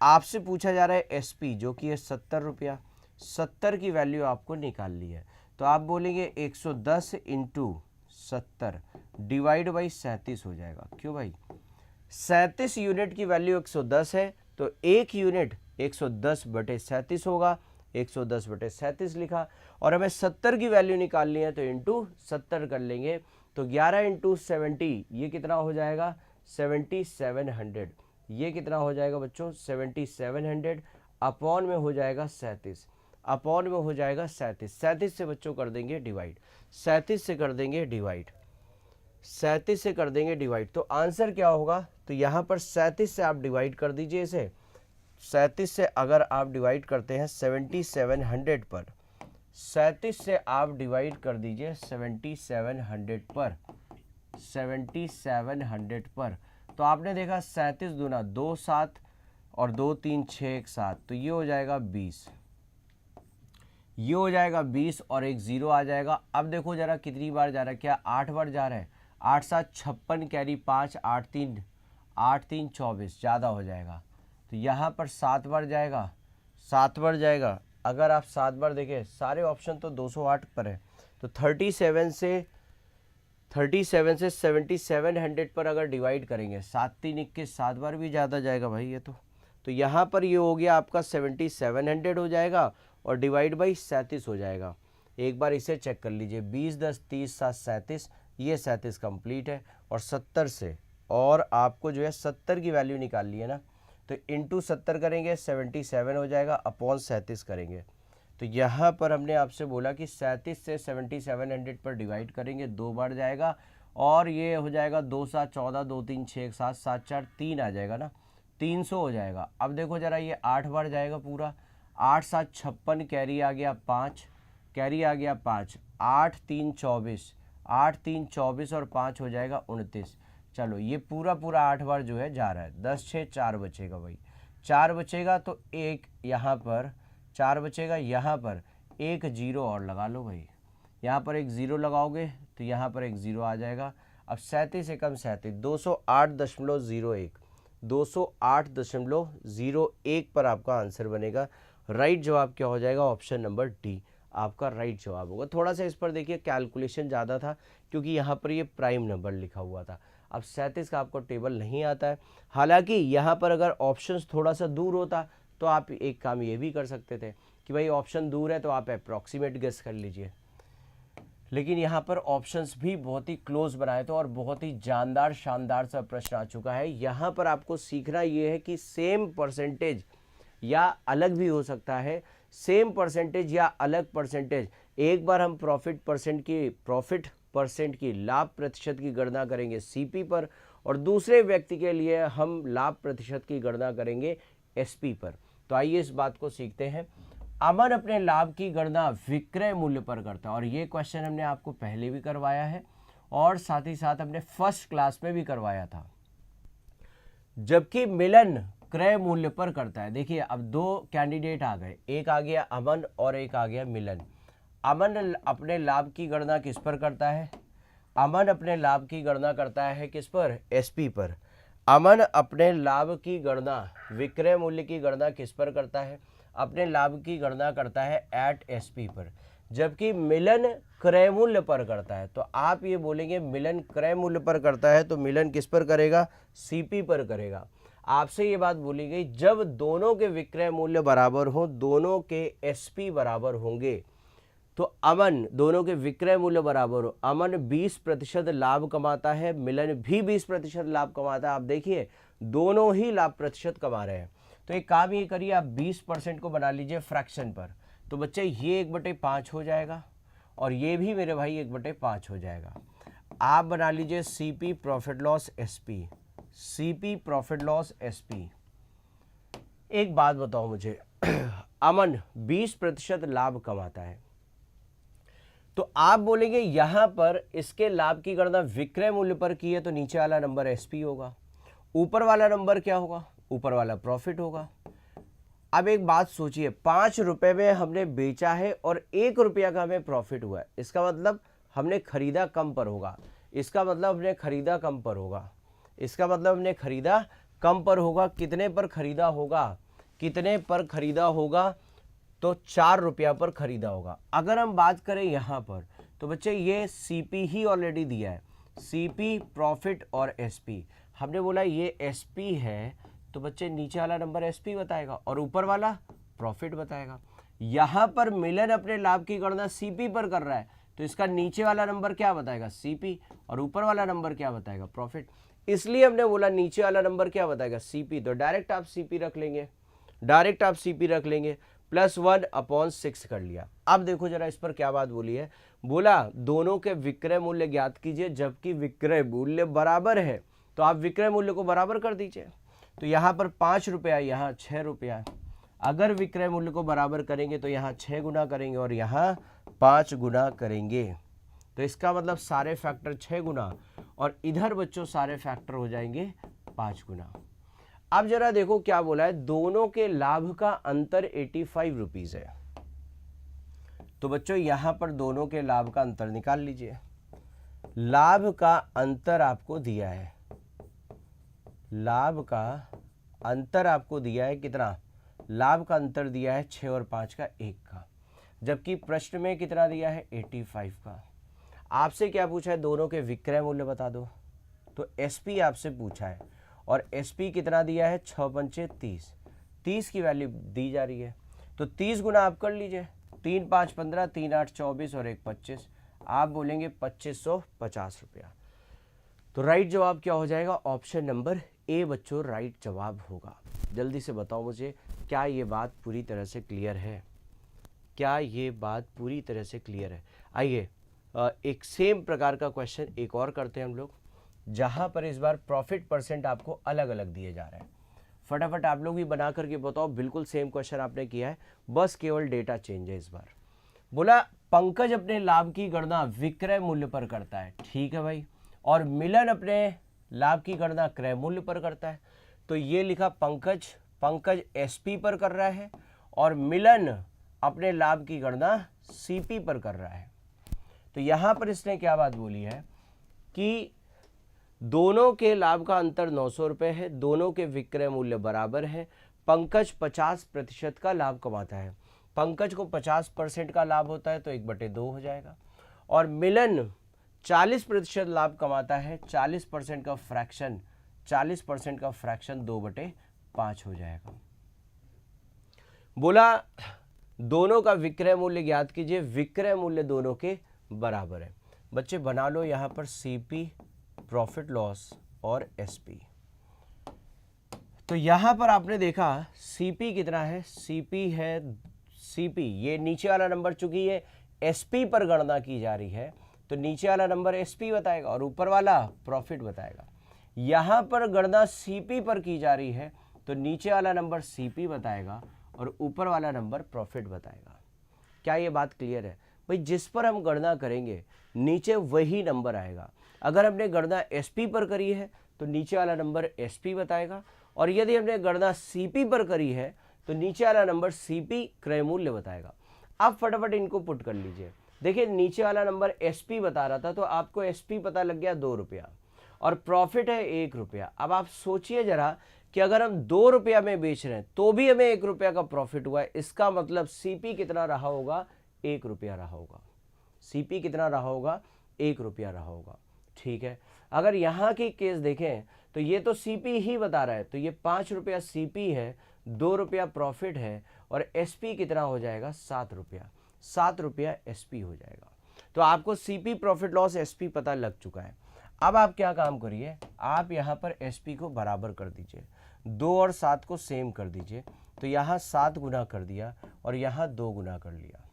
आपसे पूछा जा रहा है एसपी जो कि है 70 रुपया। 70 की वैल्यू आपको निकालनी है, तो आप बोलेंगे 110 इंटू 70 डिवाइड बाई 37 हो जाएगा। क्यों भाई? 37 यूनिट की वैल्यू 110 है, तो एक यूनिट 110/37 होगा। 110/37 लिखा, और हमें 70 की वैल्यू निकालनी है, तो इंटू 70 कर लेंगे। तो 11 इंटू 70 ये कितना हो जाएगा? 7700। ये कितना हो जाएगा बच्चों? 7700 अपॉन में हो जाएगा 37, अपॉन में हो जाएगा 37। 37 से बच्चों कर देंगे डिवाइड, 37 से कर देंगे डिवाइड, 37 से कर देंगे डिवाइड। तो आंसर क्या होगा? तो यहाँ पर 37 से आप डिवाइड कर दीजिए इसे। 37 से अगर आप डिवाइड करते हैं 7700 पर, 37 से आप डिवाइड कर दीजिए 7700 पर, 7700 पर, तो आपने देखा 37 दूना 2 7 और 2 3 6 1 7, तो ये हो जाएगा 20, ये हो जाएगा 20 और एक 0 आ जाएगा। अब देखो जरा कितनी बार जा रहा है? क्या 8 बार जा रहा है? 8 7 56 कैरी 5, 8 3 24, ज़्यादा हो जाएगा। तो यहाँ पर 7 बार जाएगा, 7 बार जाएगा। अगर आप 7 बार देखें, सारे ऑप्शन तो 208 पर है, तो 37 से 7700 पर अगर डिवाइड करेंगे, 7 3 21, 7 बार भी ज़्यादा जाएगा भाई ये तो यहाँ पर ये हो गया आपका 7700 हो जाएगा, और डिवाइड बाई 37 हो जाएगा। एक बार इसे चेक कर लीजिए, 20 10 30 7 37, ये 37 कंप्लीट है। और 70 से, और आपको जो है 70 की वैल्यू निकाल ली है ना, तो इंटू 70 करेंगे 77 हो जाएगा, अपॉन 37 करेंगे तो यहाँ पर हमने आपसे बोला कि 37 से 7700 पर डिवाइड करेंगे, 2 बार जाएगा और ये हो जाएगा 2 7 14, 2 3 6 7 7 4 3 आ जाएगा ना, 300 हो जाएगा। अब देखो जरा ये 8 बार जाएगा पूरा, 8 7 56, कैरी आ गया 5, कैरी आ गया 5, 8 3 24, 8 3 24 और 5 हो जाएगा 29। चलो ये पूरा 8 बार जो है जा रहा है, 10 6 4 बचेगा भाई, 4 बचेगा तो एक यहाँ पर 4 बचेगा, यहाँ पर एक जीरो और लगा लो भाई, यहाँ पर एक ज़ीरो लगाओगे तो यहाँ पर एक ज़ीरो आ जाएगा। अब 37 एकम 37, 208.01, 208.01 पर आपका आंसर बनेगा। राइट जवाब क्या हो जाएगा? ऑप्शन नंबर डी आपका राइट जवाब होगा। थोड़ा सा इस पर देखिए कैलकुलेशन ज़्यादा था क्योंकि यहाँ पर ये प्राइम नंबर लिखा हुआ था। अब 37 का आपको टेबल नहीं आता है, हालांकि यहाँ पर अगर ऑप्शंस थोड़ा सा दूर होता तो आप एक काम ये भी कर सकते थे कि भाई ऑप्शन दूर है तो आप अप्रॉक्सीमेट गेस कर लीजिए, लेकिन यहाँ पर ऑप्शंस भी बहुत ही क्लोज बनाए थे और बहुत ही जानदार शानदार सा प्रश्न आ चुका है। यहाँ पर आपको सीखना ये है कि सेम परसेंटेज या अलग भी हो सकता है, सेम परसेंटेज या अलग परसेंटेज। एक बार हम प्रॉफिट परसेंट की लाभ प्रतिशत की गणना करेंगे सीपी पर और दूसरे व्यक्ति के लिए हम लाभ प्रतिशत की गणना करेंगे एसपी पर। तो आइए इस बात को सीखते हैं। अमन अपने लाभ की गणना विक्रय मूल्य पर करता है और ये क्वेश्चन हमने आपको पहले भी करवाया है और साथ ही साथ हमने फर्स्ट क्लास में भी करवाया था। जबकि मिलन क्रय मूल्य पर करता है। देखिए अब दो कैंडिडेट आ गए, एक आ गया अमन और एक आ गया मिलन। अमन अपने लाभ की गणना किस पर करता है? अमन अपने लाभ की गणना करता है किस पर? एसपी पर। अमन अपने लाभ की गणना विक्रय मूल्य की गणना किस पर करता है? अपने लाभ की गणना करता है एट एसपी पर। जबकि मिलन क्रय मूल्य पर करता है। तो आप ये बोलेंगे मिलन क्रय मूल्य पर करता है तो मिलन किस पर करेगा? सीपी पर करेगा। आपसे ये बात बोली गई जब दोनों के विक्रय मूल्य बराबर हो, दोनों के एसपी बराबर होंगे, तो अमन दोनों के विक्रय मूल्य बराबर हो, अमन 20% लाभ कमाता है, मिलन भी 20% लाभ कमाता है। आप देखिए दोनों ही लाभ प्रतिशत कमा रहे हैं। तो एक काम ये करिए, आप 20% को बना लीजिए फ्रैक्शन पर। तो बच्चे ये 1/5 हो जाएगा और ये भी मेरे भाई 1/5 हो जाएगा। आप बना लीजिए CP profit loss SP, CP profit loss SP. एक बात बताओ मुझे, अमन 20% लाभ कमाता है, तो आप बोलेंगे यहां पर इसके लाभ की गणना विक्रय मूल्य पर की है तो नीचे वाला नंबर एसपी होगा, ऊपर वाला नंबर क्या होगा? ऊपर वाला प्रॉफिट होगा। अब एक बात सोचिए, 5 रुपए में हमने बेचा है और 1 रुपया का हमें प्रॉफिट हुआ है, इसका मतलब हमने खरीदा कम पर होगा, इसका मतलब हमने खरीदा कम पर होगा, इसका मतलब हमने खरीदा कम पर होगा। कितने पर खरीदा होगा? कितने पर खरीदा होगा? तो 4 रुपया पर खरीदा होगा। अगर हम बात करें यहाँ पर तो बच्चे ये सीपी ही ऑलरेडी दिया है, सीपी प्रॉफिट और एसपी। हमने बोला ये एसपी है तो बच्चे नीचे वाला नंबर एसपी बताएगा और ऊपर वाला प्रॉफिट बताएगा। यहाँ पर मिलन अपने लाभ की गणना सीपी पर कर रहा है तो इसका नीचे वाला नंबर क्या बताएगा? सीपी, और ऊपर वाला नंबर क्या बताएगा? प्रॉफिट। इसलिए हमने बोला नीचे वाला नंबर क्या बताएगा? सीपी। तो डायरेक्ट आप सीपी रख लेंगे, डायरेक्ट आप सीपी रख लेंगे, +1/6 कर लिया। अब देखो जरा इस पर क्या बात बोली है, बोला दोनों के विक्रय मूल्य ज्ञात कीजिए जबकि विक्रय मूल्य बराबर है, तो आप विक्रय मूल्य को बराबर कर दीजिए। तो यहाँ पर 5 रुपया, यहाँ 6 रुपया। अगर विक्रय मूल्य को बराबर करेंगे तो यहाँ 6 गुना करेंगे और यहाँ 5 गुना करेंगे, तो इसका मतलब सारे फैक्टर 6 गुना और इधर बच्चों सारे फैक्टर हो जाएंगे 5 गुना। अब जरा देखो क्या बोला है, दोनों के लाभ का अंतर 85 रुपीज है। तो बच्चों यहां पर दोनों के लाभ का अंतर निकाल लीजिए। लाभ का अंतर आपको दिया है, लाभ का अंतर आपको दिया है कितना? लाभ का अंतर दिया है 6 और 5 का 1 का, जबकि प्रश्न में कितना दिया है? 85 का। आपसे क्या पूछा है? दोनों के विक्रय मूल्य बता दो। तो एसपी आपसे पूछा है और एसपी कितना दिया है? 6 पंचे 30, 30 की वैल्यू दी जा रही है तो 30 गुना आप कर लीजिए, 3 5 15, 3 8 24 और 1 25। आप बोलेंगे 2550 रुपया। तो राइट जवाब क्या हो जाएगा? ऑप्शन नंबर ए बच्चों राइट जवाब होगा। जल्दी से बताओ मुझे, क्या ये बात पूरी तरह से क्लियर है? क्या ये बात पूरी तरह से क्लियर है? आइए एक सेम प्रकार का क्वेश्चन एक और करते हैं हम लोग, जहां पर इस बार प्रॉफिट परसेंट आपको अलग अलग दिए जा रहे हैं। फटाफट आप लोग भी बना करके बताओ, बिल्कुल सेम क्वेश्चन आपने किया है, बस केवल डेटा चेंज है इस बार। बोला पंकज अपने लाभ की गणना विक्रय मूल्य पर करता है, ठीक है भाई, और मिलन अपने लाभ की गणना क्रय मूल्य पर करता है। तो ये लिखा पंकज एसपी पर कर रहा है और मिलन अपने लाभ की गणना सीपी पर कर रहा है। तो यहां पर इसने क्या बात बोली है कि दोनों के लाभ का अंतर 900 रुपये है, दोनों के विक्रय मूल्य बराबर है, पंकज 50% का लाभ कमाता है, पंकज को 50% का लाभ होता है तो 1/2 हो जाएगा, और मिलन 40% लाभ कमाता है, 40% का फ्रैक्शन 2/5 हो जाएगा। बोला दोनों का विक्रय मूल्य ज्ञात कीजिए, विक्रय मूल्य दोनों के बराबर है। बच्चे बना लो यहां पर सीपी प्रॉफिट लॉस और एसपी। तो यहां पर आपने देखा सीपी कितना है, सीपी ये नीचे वाला नंबर, चूंकि ये एसपी पर गणना की जा रही है तो नीचे वाला नंबर एसपी बताएगा और ऊपर वाला प्रॉफिट बताएगा। यहां पर गणना सीपी पर की जा रही है तो नीचे वाला नंबर सीपी बताएगा और ऊपर वाला नंबर प्रॉफिट बताएगा। क्या ये बात क्लियर है भाई? जिस पर हम गणना करेंगे नीचे वही नंबर आएगा। अगर हमने गणना एसपी पर करी है तो नीचे वाला नंबर एसपी बताएगा, और यदि हमने गणना सीपी पर करी है तो नीचे वाला नंबर सीपी क्रय मूल्य बताएगा। आप फटाफट इनको पुट कर लीजिए। देखिए नीचे वाला नंबर एसपी बता रहा था तो आपको एसपी पता लग गया 2 रुपया, और प्रॉफिट है 1 रुपया। अब आप सोचिए जरा कि अगर हम 2 रुपया में बेच रहे हैं तो भी हमें 1 रुपया का प्रॉफिट हुआ है, इसका मतलब सीपी कितना रहा होगा? 1 रुपया रहा होगा। सीपी कितना रहा होगा? 1 रुपया रहा होगा। ठीक है, अगर यहाँ की केस देखें तो ये तो सीपी ही बता रहा है, तो ये 5 रुपया सीपी है, 2 रुपया प्रॉफिट है, और एसपी कितना हो जाएगा? 7 रुपया। 7 रुपया एसपी हो जाएगा। तो आपको सीपी प्रॉफिट लॉस एसपी पता लग चुका है। अब आप क्या काम करिए, आप यहाँ पर एसपी को बराबर कर दीजिए, 2 और 7 को सेम कर दीजिए। तो यहाँ 7 गुना कर दिया और यहाँ 2 गुना कर लिया।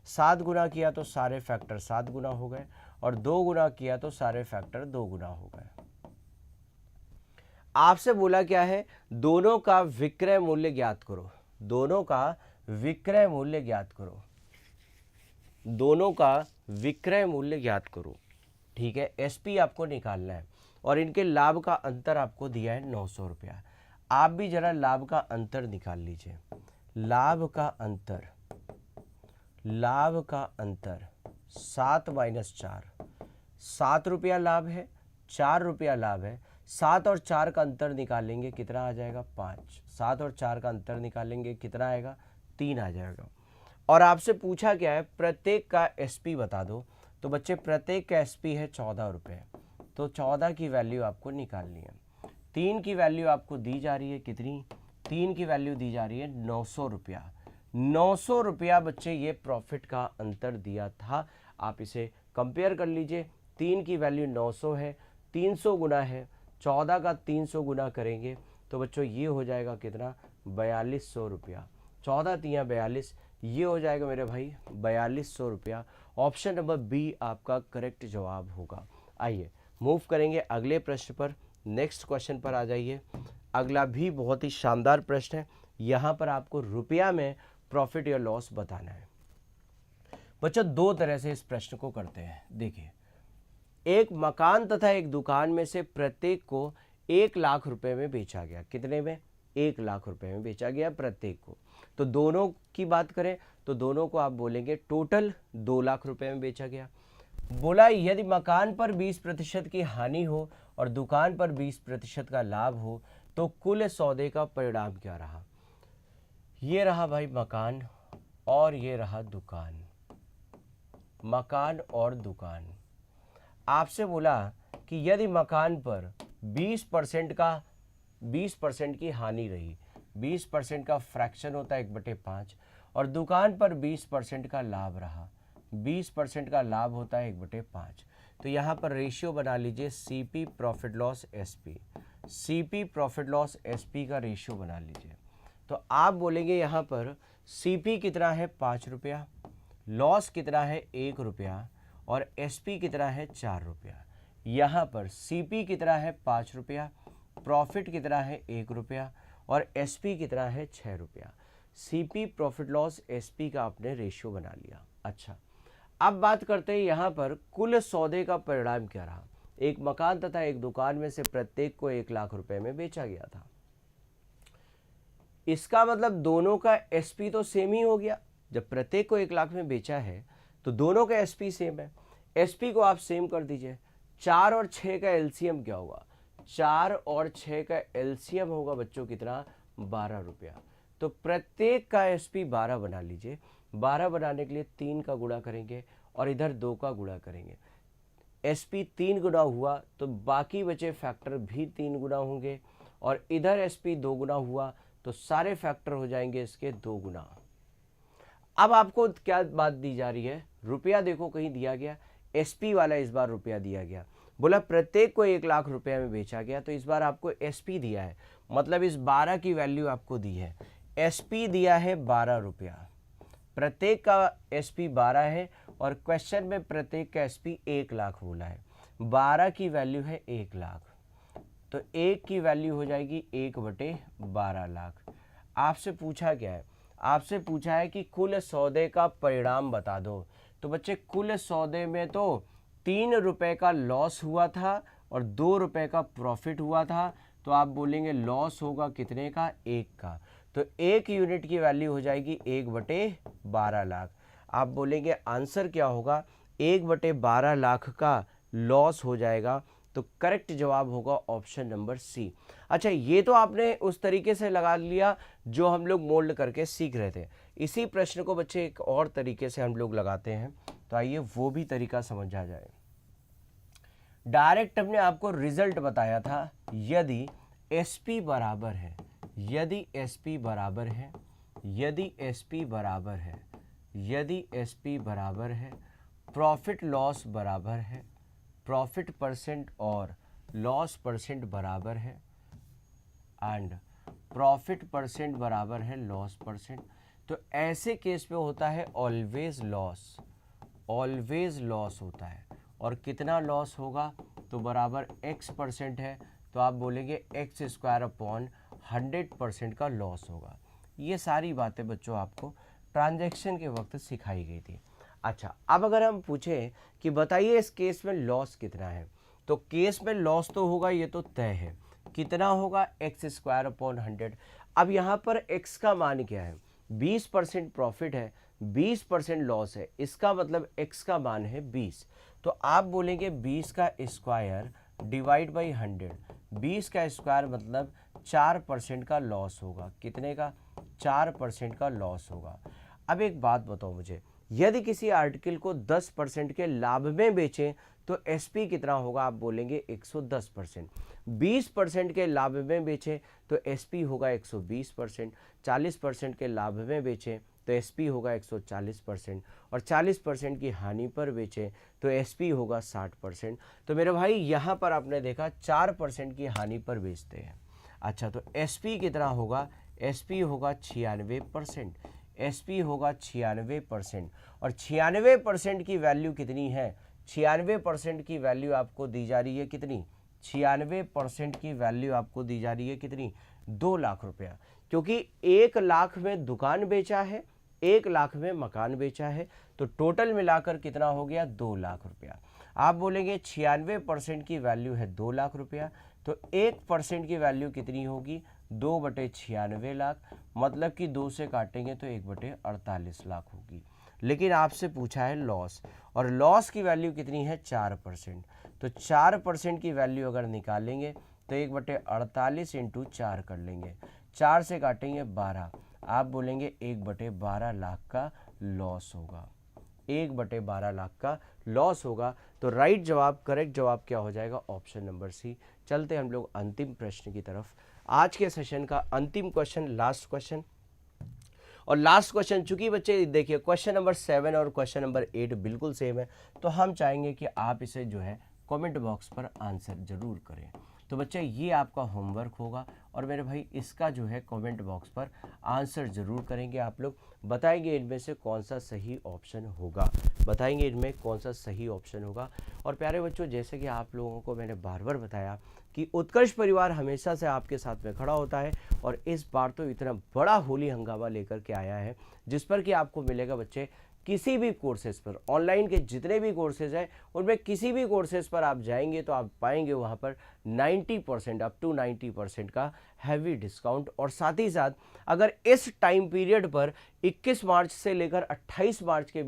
7 गुना किया तो सारे फैक्टर 7 गुना हो गए, और 2 गुना किया तो सारे फैक्टर 2 गुना हो गए। आपसे बोला क्या है? दोनों का विक्रय मूल्य ज्ञात करो, दोनों का विक्रय मूल्य ज्ञात करो, दोनों का विक्रय मूल्य ज्ञात करो। ठीक है, एसपी आपको निकालना है और इनके लाभ का अंतर आपको दिया है 900 रुपया। आप भी जरा लाभ का अंतर निकाल लीजिए। लाभ का अंतर 7 माइनस 4, 7 रुपया लाभ है, 4 रुपया लाभ है। 7 और 4 का अंतर निकालेंगे कितना आ जाएगा? 5। 7 और 4 का अंतर निकालेंगे कितना आएगा? 3 आ जाएगा। और आपसे पूछा क्या है? प्रत्येक का एसपी बता दो। तो बच्चे प्रत्येक का एसपी है 14 रुपये, तो 14 की वैल्यू आपको निकालनी है। 3 की वैल्यू आपको दी जा रही है कितनी? 3 की वैल्यू दी जा रही है 900 रुपया। 900 रुपया बच्चे ये प्रॉफिट का अंतर दिया था। आप इसे कंपेयर कर लीजिए। 3 की वैल्यू 900 है, 300 गुना है, 14 का 300 गुना करेंगे तो बच्चों ये हो जाएगा कितना? 4200 रुपया। 14 तिया 42, ये हो जाएगा मेरे भाई 4200 रुपया। ऑप्शन नंबर बी आपका करेक्ट जवाब होगा। आइए मूव करेंगे अगले प्रश्न पर, नेक्स्ट क्वेश्चन पर आ जाइए। अगला भी बहुत ही शानदार प्रश्न है। यहाँ पर आपको रुपया में प्रॉफिट या लॉस बताना है। बच्चों 2 तरह से इस प्रश्न को करते हैं। देखिए, एक मकान तथा एक दुकान में से प्रत्येक को 1 लाख रुपए में बेचा गया। कितने में? 1 लाख रुपए में बेचा गया प्रत्येक को। तो दोनों की बात करें तो दोनों को आप बोलेंगे टोटल 2 लाख रुपए में बेचा गया। बोला यदि मकान पर 20% की हानि हो और दुकान पर 20% का लाभ हो तो कुल सौदे का परिणाम क्या रहा? ये रहा भाई मकान और ये रहा दुकान, मकान और दुकान। आपसे बोला कि यदि मकान पर 20% की हानि रही, 20% का फ्रैक्शन होता है 1/5, और दुकान पर 20% का लाभ रहा, 20% का लाभ होता है 1/5। तो यहाँ पर रेशियो बना लीजिए CP profit loss SP, CP profit loss SP का रेशियो बना लीजिए। तो आप बोलेंगे यहाँ पर CP कितना है 5 रुपया, लॉस कितना है 1 रुपया और SP कितना है 4 रुपया। यहाँ पर CP कितना है 5 रुपया, प्रॉफिट कितना है 1 रुपया और SP कितना है 6 रुपया। CP प्रॉफिट लॉस SP का आपने रेशियो बना लिया। अच्छा, अब बात करते हैं यहाँ पर कुल सौदे का परिणाम क्या रहा। एक मकान तथा एक दुकान में से प्रत्येक को 1 लाख रुपए में बेचा गया था। इसका मतलब दोनों का SP तो सेम ही हो गया। जब प्रत्येक को 1 लाख में बेचा है तो दोनों का SP सेम है। SP को आप सेम कर दीजिए। 4 और 6 का LCM क्या होगा? 4 और 6 का LCM होगा बच्चों कितना? 12 रुपया। तो प्रत्येक का SP 12 बना लीजिए। 12 बनाने के लिए 3 का गुणा करेंगे और इधर 2 का गुणा करेंगे। SP 3 गुना हुआ तो बाकी बचे फैक्टर भी 3 गुना होंगे और इधर SP 2 गुना हुआ तो सारे फैक्टर हो जाएंगे इसके 2 गुना। अब आपको क्या बात दी जा रही है? रुपया देखो कहीं दिया गया, SP वाला इस बार रुपया दिया गया। बोला प्रत्येक को 1 लाख रुपया में बेचा गया तो इस बार आपको SP दिया है, मतलब इस 12 की वैल्यू आपको दी है। SP दिया है 12 रुपया, प्रत्येक का SP 12 है और क्वेश्चन में प्रत्येक का SP 1 लाख बोला है। 12 की वैल्यू है 1 लाख, तो 1 की वैल्यू हो जाएगी 1/12 लाख। आपसे पूछा क्या है? आपसे पूछा है कि कुल सौदे का परिणाम बता दो। तो बच्चे कुल सौदे में तो 3 रुपए का लॉस हुआ था और 2 रुपए का प्रॉफिट हुआ था, तो आप बोलेंगे लॉस होगा कितने का? 1 का। तो 1 यूनिट की वैल्यू हो जाएगी 1/12 लाख। आप बोलेंगे आंसर क्या होगा? 1/12 लाख का लॉस हो जाएगा। तो करेक्ट जवाब होगा ऑप्शन नंबर सी। अच्छा, ये तो आपने उस तरीके से लगा लिया जो हम लोग मोल्ड करके सीख रहे थे। इसी प्रश्न को बच्चे एक और तरीके से हम लोग लगाते हैं, तो आइए वो भी तरीका समझ आ जाए। डायरेक्ट हमने आपको रिजल्ट बताया था, यदि SP बराबर है, यदि SP बराबर है, यदि SP बराबर है, यदि SP बराबर है, प्रॉफिट लॉस बराबर है, प्रॉफिट परसेंट और लॉस परसेंट बराबर है एंड प्रॉफिट परसेंट बराबर है लॉस परसेंट, तो ऐसे केस में होता है ऑलवेज लॉस, ऑलवेज लॉस होता है। और कितना लॉस होगा? तो बराबर x% है, तो आप बोलेंगे x² 100% का लॉस होगा। ये सारी बातें बच्चों आपको ट्रांजैक्शन के वक्त सिखाई गई थी। अच्छा, अब अगर हम पूछें कि बताइए इस केस में लॉस कितना है, तो केस में लॉस तो होगा, ये तो तय है। कितना होगा? x² 100। अब यहाँ पर x का मान क्या है? 20% प्रॉफिट है, 20% लॉस है, इसका मतलब x का मान है 20। तो आप बोलेंगे 20 का स्क्वायर डिवाइड बाई 100। 20 का स्क्वायर मतलब 4% का लॉस होगा। कितने का? 4% का लॉस होगा। अब एक बात बताओ मुझे, यदि किसी आर्टिकल को 10% के लाभ में बेचें तो SP कितना होगा? आप बोलेंगे 110%। 20% के लाभ में बेचें तो SP होगा 120%। 40% के लाभ में बेचें तो SP होगा 140% और 40% की हानि पर बेचें तो SP होगा 60%। तो मेरे भाई यहाँ पर आपने देखा 4% की हानि पर बेचते हैं। अच्छा, तो SP कितना होगा? SP होगा 96%। SP होगा 96% और 96% की वैल्यू कितनी है? 96% की वैल्यू आपको दी जा रही है कितनी? 96% की वैल्यू आपको दी जा रही है कितनी? 2 लाख रुपया, क्योंकि 1 लाख में दुकान बेचा है, 1 लाख में मकान बेचा है, तो टोटल मिलाकर कितना हो गया? 2 लाख रुपया। आप बोलेंगे 96% की वैल्यू है 2 लाख रुपया, तो 1% की वैल्यू कितनी होगी? 2/96 लाख, मतलब कि 2 से काटेंगे तो 1/48 लाख होगी। लेकिन आपसे पूछा है लॉस, और लॉस की वैल्यू कितनी है? 4%। तो 4% की वैल्यू अगर निकालेंगे तो 1/48 इंटू 4 कर लेंगे, 4 से काटेंगे 12, आप बोलेंगे 1/12 लाख का लॉस होगा। 1/12 लाख का लॉस होगा। तो राइट जवाब, करेक्ट जवाब क्या हो जाएगा? Option number C. चलते हम लोग अंतिम प्रश्न की तरफ। आज के सेशन का अंतिम क्वेश्चन, लास्ट क्वेश्चन, और लास्ट क्वेश्चन चूंकि बच्चे देखिए क्वेश्चन नंबर 7 और क्वेश्चन नंबर 8 बिल्कुल सेम है, तो हम चाहेंगे कि आप इसे जो है कमेंट बॉक्स पर आंसर जरूर करें। तो बच्चे ये आपका होमवर्क होगा और मेरे भाई इसका जो है कमेंट बॉक्स पर आंसर ज़रूर करेंगे आप लोग, बताएंगे इनमें से कौन सा सही ऑप्शन होगा, बताएंगे इनमें कौन सा सही ऑप्शन होगा। और प्यारे बच्चों, जैसे कि आप लोगों को मैंने बार बार बताया कि उत्कर्ष परिवार हमेशा से आपके साथ में खड़ा होता है और इस बार तो इतना बड़ा होली हंगामा लेकर के आया है जिस पर कि आपको मिलेगा बच्चे किसी भी कोर्सेज पर, ऑनलाइन के जितने भी कोर्सेज हैं उनमें किसी भी कोर्सेज पर आप जाएंगे तो आप पाएंगे वहाँ पर 90% अप टू 90% का हैवी डिस्काउंट। और साथ ही साथ अगर इस टाइम पीरियड पर 21 मार्च से लेकर 28 मार्च के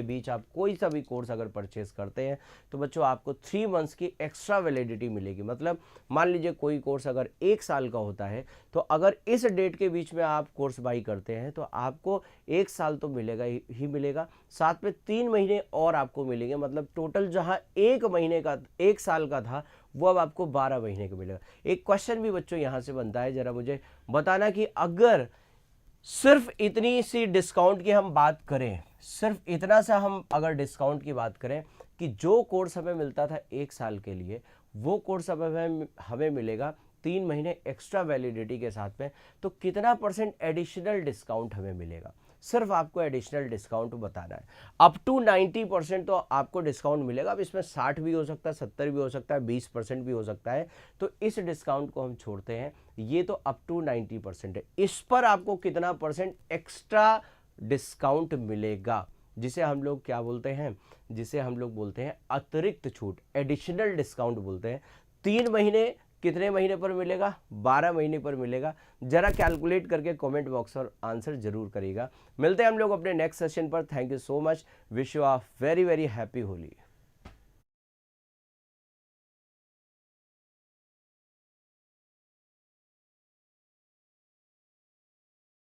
बीच आप कोई सा भी कोर्स अगर परचेज करते हैं तो बच्चों आपको 3 मंथ्स की एक्स्ट्रा वैलिडिटी मिलेगी। मतलब मान लीजिए कोई कोर्स अगर 1 साल का होता है तो अगर इस डेट के बीच में आप कोर्स बाई करते हैं तो आपको 1 साल तो मिलेगा ही मिलेगा, साथ में 3 महीने और आपको मिलेंगे। मतलब टोटल जहां 1 साल का था वो अब आपको 12 महीने का मिलेगा। एक क्वेश्चन भी बच्चों यहां से बनता है, जरा मुझे बताना कि अगर सिर्फ इतनी सी डिस्काउंट की हम बात करें, सिर्फ इतना सा हम अगर डिस्काउंट की बात करें कि जो कोर्स हमें मिलता था 1 साल के लिए वो कोर्स अब हमें मिलेगा 3 महीने एक्स्ट्रा वैलिडिटी के साथ में, तो कितना % एडिशनल डिस्काउंट हमें मिलेगा, सिर्फ आपको एडिशनल डिस्काउंट बताना है। अप टू 90% तो आपको डिस्काउंट मिलेगा। अब इसमें 60 भी हो सकता है, 70 भी हो सकता है, 20% भी हो सकता है, तो इस डिस्काउंट को हम छोड़ते हैं। ये तो अप टू 90% है। इस पर आपको कितना % एक्स्ट्रा डिस्काउंट मिलेगा, जिसे हम लोग क्या बोलते हैं, जिसे हम लोग बोलते हैं अतिरिक्त छूट, एडिशनल डिस्काउंट बोलते हैं। 3 महीने कितने महीने पर मिलेगा, 12 महीने पर मिलेगा। जरा कैलकुलेट करके कमेंट बॉक्स पर आंसर जरूर करिएगा। मिलते हैं हम लोग अपने नेक्स्ट सेशन पर। Thank you so much, wish you a very very happy Holi.